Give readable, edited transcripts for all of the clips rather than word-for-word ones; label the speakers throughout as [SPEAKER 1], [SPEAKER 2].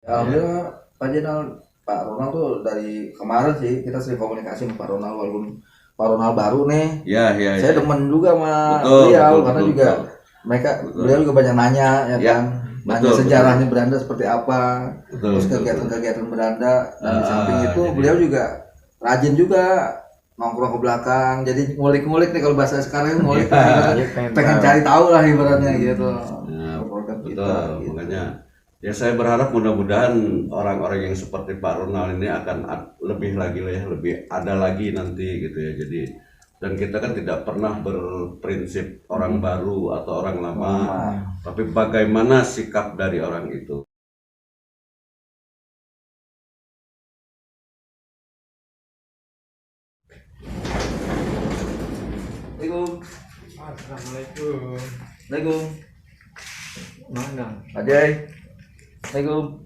[SPEAKER 1] Alhamdulillah Pak Jenal, Pak Ronald tuh dari kemarin sih kita sering komunikasi sama Pak Ronald, walaupun Pak Ronald baru nih. Saya demen juga sama beliau karena juga beliau juga banyak nanya ya kan. Nanya sejarahnya Belanda seperti apa, terus kegiatan-kegiatan Belanda, dan di samping itu beliau juga rajin juga nongkrong ke belakang, jadi ngulik-ngulik nih kalau bahasa sekarang, ngulik pengen cari tahu lah ibaratnya gitu. Program kita gitu.
[SPEAKER 2] Makanya ya saya berharap mudah-mudahan orang-orang yang seperti Pak Ronald ini akan lebih lagi lah ya, lebih ada lagi nanti gitu ya. Jadi dan kita kan tidak pernah berprinsip orang baru atau orang lama, tapi bagaimana sikap dari orang itu.
[SPEAKER 1] Assalamualaikum. Assalamualaikum.
[SPEAKER 3] Mana?
[SPEAKER 1] Ajay. Assalamualaikum.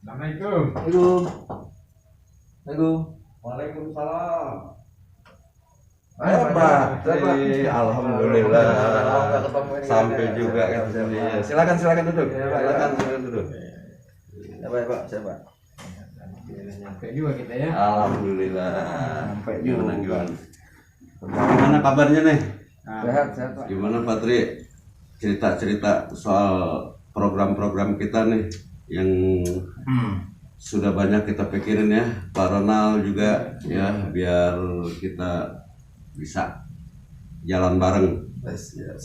[SPEAKER 3] Assalamualaikum.
[SPEAKER 1] Assalamualaikum. Assalamualaikum.
[SPEAKER 2] Waalaikumsalam.
[SPEAKER 1] Pak.
[SPEAKER 2] Alhamdulillah. Sampai juga kan. Silakan duduk. Silakan duduk.
[SPEAKER 1] Pak, saya Pak.
[SPEAKER 3] Nyampe juga kita ya.
[SPEAKER 2] Alhamdulillah.
[SPEAKER 1] Sampai
[SPEAKER 2] Gimana?
[SPEAKER 1] juga.
[SPEAKER 2] Gimana kabarnya nih?
[SPEAKER 1] Sehat Pak.
[SPEAKER 2] Gimana Pak Tri? Cerita-cerita soal program-program kita nih yang sudah banyak kita pikirin ya, Pak Ronald juga ya, biar kita bisa jalan bareng.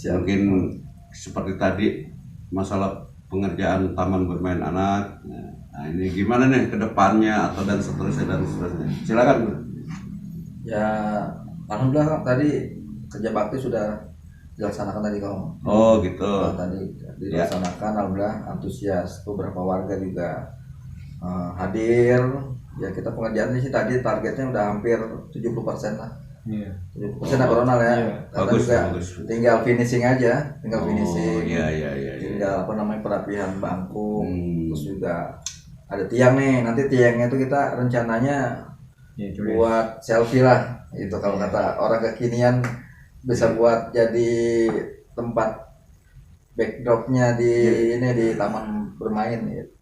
[SPEAKER 2] Mungkin seperti tadi masalah pengerjaan taman bermain anak. Nah, ini gimana nih ke depannya atau dan seterusnya. Silakan.
[SPEAKER 1] Ya, alhamdulillah tadi kerja bakti sudah dilaksanakan tadi kalau.
[SPEAKER 2] Oh gitu.
[SPEAKER 1] Tadi dilaksanakan, alhamdulillah antusias, beberapa warga juga hadir. Ya kita pengerjaan ini sih tadi targetnya udah hampir 70% lah.
[SPEAKER 3] Iya.
[SPEAKER 1] 70% Ronald ya.
[SPEAKER 2] Bagus.
[SPEAKER 1] Tinggal finishing aja, finishing.
[SPEAKER 2] Iya.
[SPEAKER 1] Tinggal perapihan bangku, terus juga ada tiang nih. Nanti tiangnya itu kita rencananya buat selfie lah. Itu kalau kata orang kekinian bisa buat jadi tempat backdropnya di taman bermain gitu.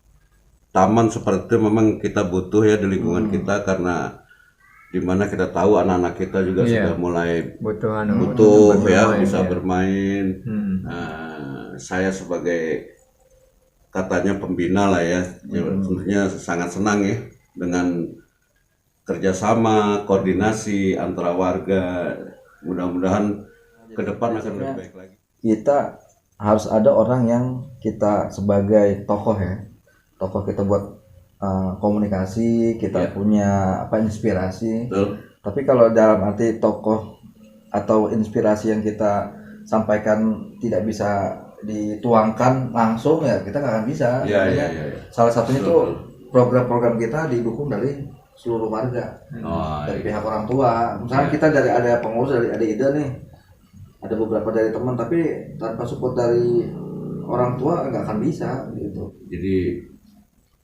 [SPEAKER 2] Taman seperti itu memang kita butuh ya di lingkungan kita, karena dimana kita tahu anak-anak kita juga sudah mulai butuh ya bisa bermain. Saya sebagai katanya pembina lah ya, tentunya sangat senang ya dengan kerjasama koordinasi antara warga. Mudah-mudahan ke depan akan lebih baik lagi.
[SPEAKER 1] Kita harus ada orang yang kita sebagai tokoh ya, tokoh kita buat komunikasi, kita punya inspirasi.
[SPEAKER 2] Betul.
[SPEAKER 1] Tapi kalau dalam arti tokoh atau inspirasi yang kita sampaikan tidak bisa dituangkan langsung, ya kita nggak akan bisa.
[SPEAKER 2] Iya.
[SPEAKER 1] Salah satunya itu program-program kita didukung dari seluruh warga, dari pihak orang tua. Misalnya kita ada pengurus, ada ide nih, ada beberapa dari teman, tapi tanpa support dari orang tua nggak akan bisa gitu.
[SPEAKER 2] Jadi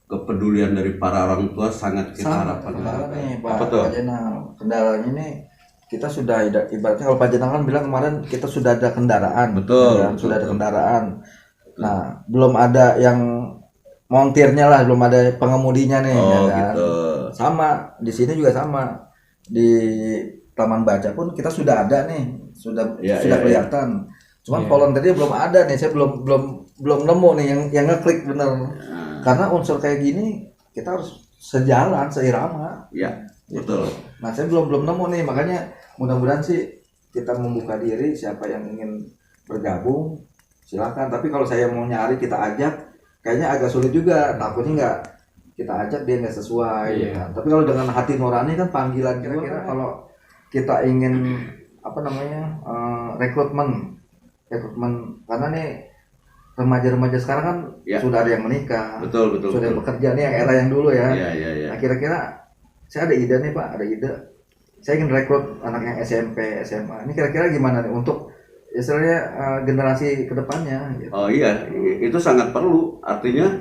[SPEAKER 2] kepedulian dari para orang tua sangat kita harapkan.
[SPEAKER 1] Nih Pak Jenal, kendalanya nih kita sudah ibaratnya kalau Pak Jenal kan bilang kemarin kita sudah ada kendaraan.
[SPEAKER 2] Betul.
[SPEAKER 1] Sudah ada kendaraan. Nah, belum ada yang montirnya lah, belum ada pengemudinya nih.
[SPEAKER 2] Gitu.
[SPEAKER 1] Sama di sini juga sama, di Taman Baca pun kita sudah ada nih, sudah kelihatan. Cuman volunteernya belum ada nih, saya belum nemu nih yang ngeklik bener. Karena unsur kayak gini kita harus sejalan, seirama.
[SPEAKER 2] Iya, betul.
[SPEAKER 1] Nah saya belum nemu nih, makanya mudah-mudahan sih kita membuka diri, siapa yang ingin bergabung silakan. Tapi kalau saya mau nyari kita ajak, kayaknya agak sulit juga, takutnya nggak kita ajak dia nggak sesuai. Kan? Tapi kalau dengan hati nurani kan panggilan, kira-kira kalau kita ingin rekrutmen karena nih remaja-remaja sekarang kan sudah ada yang menikah,
[SPEAKER 2] betul.
[SPEAKER 1] Sudah bekerja nih, yang era yang dulu ya.
[SPEAKER 2] Iya.
[SPEAKER 1] Nah kira-kira saya ada ide nih Pak, saya ingin rekrut anak yang SMP, SMA. Ini kira-kira gimana nih untuk istilahnya generasi kedepannya? Gitu.
[SPEAKER 2] Oh iya, itu sangat perlu. Artinya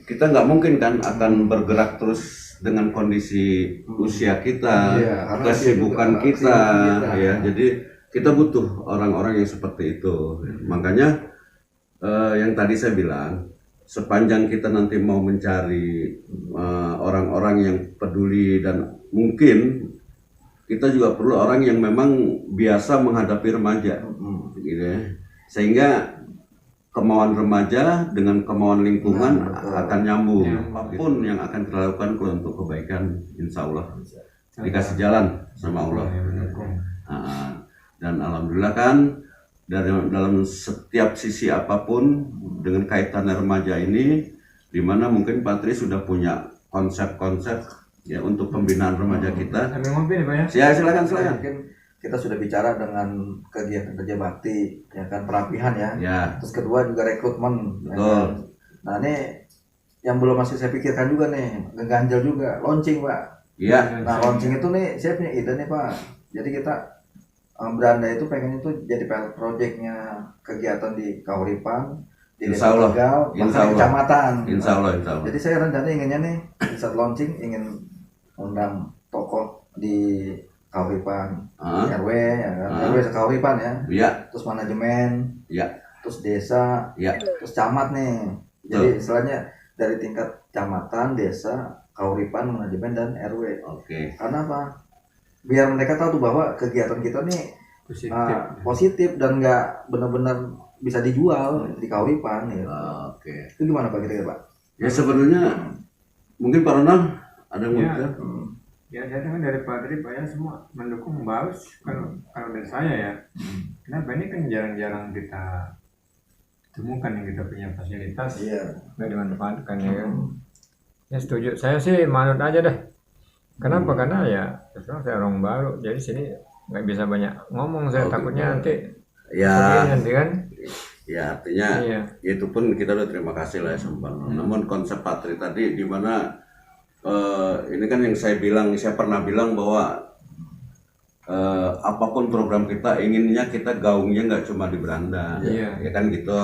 [SPEAKER 2] kita nggak mungkin kan akan bergerak terus dengan kondisi usia kita, kesibukan kita, ya. Jadi kita butuh orang-orang yang seperti itu. Makanya yang tadi saya bilang, sepanjang kita nanti mau mencari orang-orang yang peduli, dan mungkin kita juga perlu orang yang memang biasa menghadapi remaja, gitu ya. Sehingga kemauan remaja dengan kemauan lingkungan akan nyambung. Apapun yang akan kita lakukan untuk kebaikan, insya Allah dikasih jalan sama Allah. Dan alhamdulillah kan dalam setiap sisi apapun dengan kaitan remaja ini, di mana mungkin Patri sudah punya konsep-konsep ya untuk pembinaan remaja kita. Ya, silakan.
[SPEAKER 1] Mungkin kita sudah bicara dengan kegiatan kerja bakti, ya kan, perapihan ya. Terus kedua juga rekrutmen. Ya kan? Nah ini yang belum masih saya pikirkan juga nih, ngeganjel juga launching Pak.
[SPEAKER 2] Iya.
[SPEAKER 1] Nah launching itu nih saya punya ide nih Pak. Jadi kita Beranda itu pengen itu jadi pilot projectnya kegiatan di Kauripan, di Desa Tegal, bahkan kecamatan.
[SPEAKER 2] Insya Allah.
[SPEAKER 1] Jadi saya rencana inginnya nih saat launching ingin undang tokoh di Kauripan, RW ya kan, RW Kauripan ya. Terus manajemen, terus desa, terus camat nih. Jadi istilahnya dari tingkat kecamatan, desa, Kauripan, manajemen dan RW. Karena apa? Biar mereka tahu tuh bahwa kegiatan kita nih positif dan nggak benar-benar bisa dijual di Kauripan ya. Itu gimana Pak kira-kira Pak?
[SPEAKER 2] Ya sebenarnya mungkin Pak Ronald ada yang mau
[SPEAKER 3] ya saya dengar dari Pak Tri, Pak ya semua mendukung bagus. Kalau dari saya ya, kenapa ini kan jarang-jarang kita temukan yang kita punya fasilitas, nggak dimanfaatkan ya kan. Ya setuju, saya sih manut aja deh. Kenapa? Karena ya terus saya orang baru, jadi sini nggak bisa banyak ngomong, saya takutnya nanti
[SPEAKER 2] nanti kan. Ya artinya itu pun kita udah terima kasih lah ya sempat. Namun konsep Patri tadi di mana ini kan yang saya pernah bilang bahwa apapun program kita inginnya kita gaungnya nggak cuma di beranda, ya kan gitu.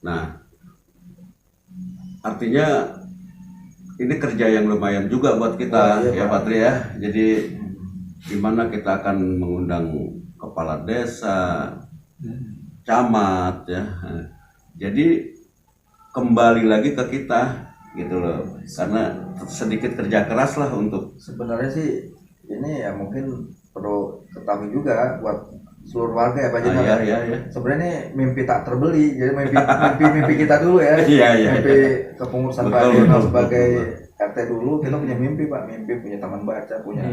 [SPEAKER 2] Nah artinya ini kerja yang lumayan juga buat kita ya Patri ya. Jadi gimana kita akan mengundang kepala desa, camat ya. Jadi kembali lagi ke kita gitu loh. Karena sedikit kerja keras lah untuk.
[SPEAKER 1] Sebenarnya sih ini ya mungkin perlu ketahui juga buat seluruh warga ya Pak Jenderal. Sebenarnya ini mimpi tak terbeli, jadi mimpi kita dulu ya. Mimpi kepengurusan Pak Jenderal sebagai RT dulu, kita punya mimpi Pak, punya taman baca, punya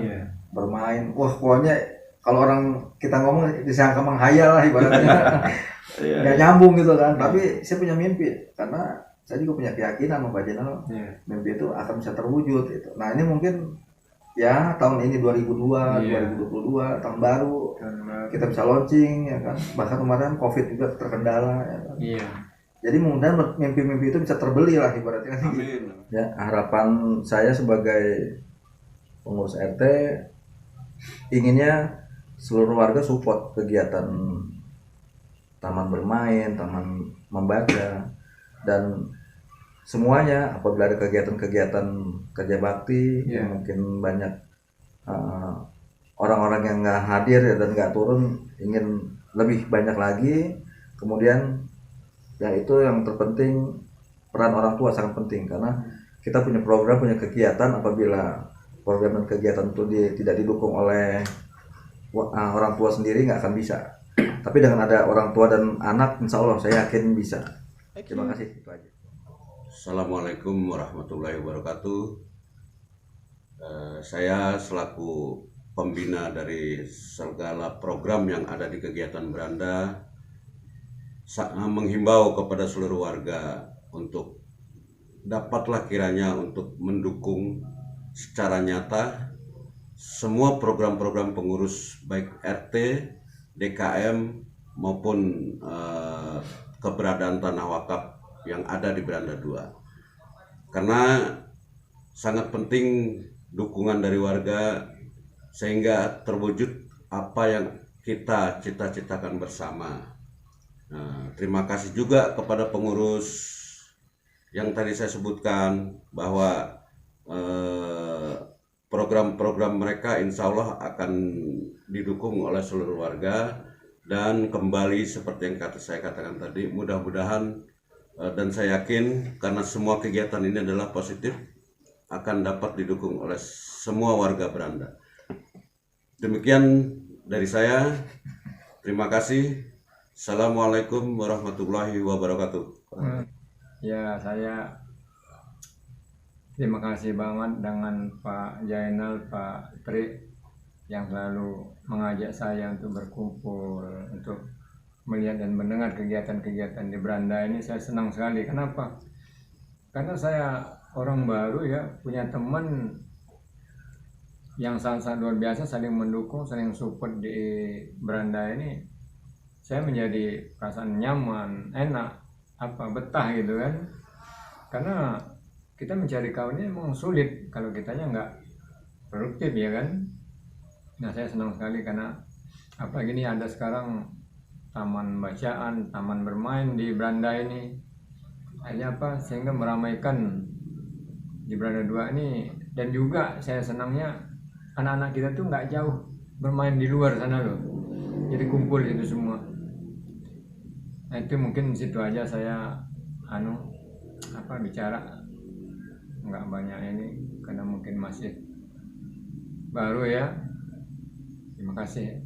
[SPEAKER 1] bermain. Wah pokoknya kalau orang kita ngomong disangka menghayal lah ibaratnya, nggak nyambung gitu kan. Tapi saya punya mimpi karena saya juga punya keyakinan Pak Jenderal, mimpi itu akan bisa terwujud gitu. Nah ini mungkin ya tahun ini 2022 tahun baru kita bisa launching ya kan, bahkan kemarin COVID juga terkendala ya kan. Jadi mudah-mudahan mimpi-mimpi itu bisa terbeli lah ibaratnya.
[SPEAKER 2] Amin.
[SPEAKER 1] Ya harapan saya sebagai pengurus RT inginnya seluruh warga support kegiatan taman bermain, taman membaca, dan semuanya apabila ada kegiatan-kegiatan kerja bakti yang mungkin banyak orang-orang yang nggak hadir dan nggak turun, ingin lebih banyak lagi. Kemudian ya itu yang terpenting, peran orang tua sangat penting karena kita punya program, punya kegiatan. Apabila program dan kegiatan itu tidak didukung oleh orang tua sendiri nggak akan bisa. Tapi dengan ada orang tua dan anak, insya Allah saya yakin bisa. Terima kasih. Itu aja.
[SPEAKER 2] Assalamualaikum warahmatullahi wabarakatuh. Saya selaku pembina dari segala program yang ada di kegiatan Beranda menghimbau kepada seluruh warga untuk dapatlah kiranya untuk mendukung secara nyata semua program-program pengurus baik RT, DKM maupun keberadaan tanah wakaf yang ada di Beranda 2. Karena sangat penting dukungan dari warga sehingga terwujud apa yang kita cita-citakan bersama. Nah, terima kasih juga kepada pengurus yang tadi saya sebutkan bahwa program-program mereka insya Allah akan didukung oleh seluruh warga. Dan kembali seperti yang saya katakan tadi, mudah-mudahan Dan saya yakin karena semua kegiatan ini adalah positif, akan dapat didukung oleh semua warga Beranda. Demikian dari saya. Terima kasih. Assalamualaikum warahmatullahi wabarakatuh.
[SPEAKER 3] Ya, saya terima kasih banget dengan Pak Jainal, Pak Tri yang selalu mengajak saya untuk berkumpul, untuk melihat dan mendengar kegiatan-kegiatan di Beranda ini. Saya senang sekali. Kenapa? Karena saya orang baru ya, punya teman yang sangat-sangat luar biasa, saling mendukung, saling support di Beranda ini. Saya menjadi perasaan nyaman, enak, betah gitu kan. Karena kita mencari kawan ini memang sulit kalau kitanya nggak produktif ya kan. Nah, saya senang sekali karena gini ada sekarang taman bacaan, taman bermain di Beranda ini. Akhirnya sehingga meramaikan di Beranda 2 ini. Dan juga saya senangnya anak-anak kita tuh nggak jauh bermain di luar sana loh, jadi kumpul itu semua. Nah, itu mungkin situ aja saya bicara nggak banyak ini karena mungkin masih baru ya. Terima kasih.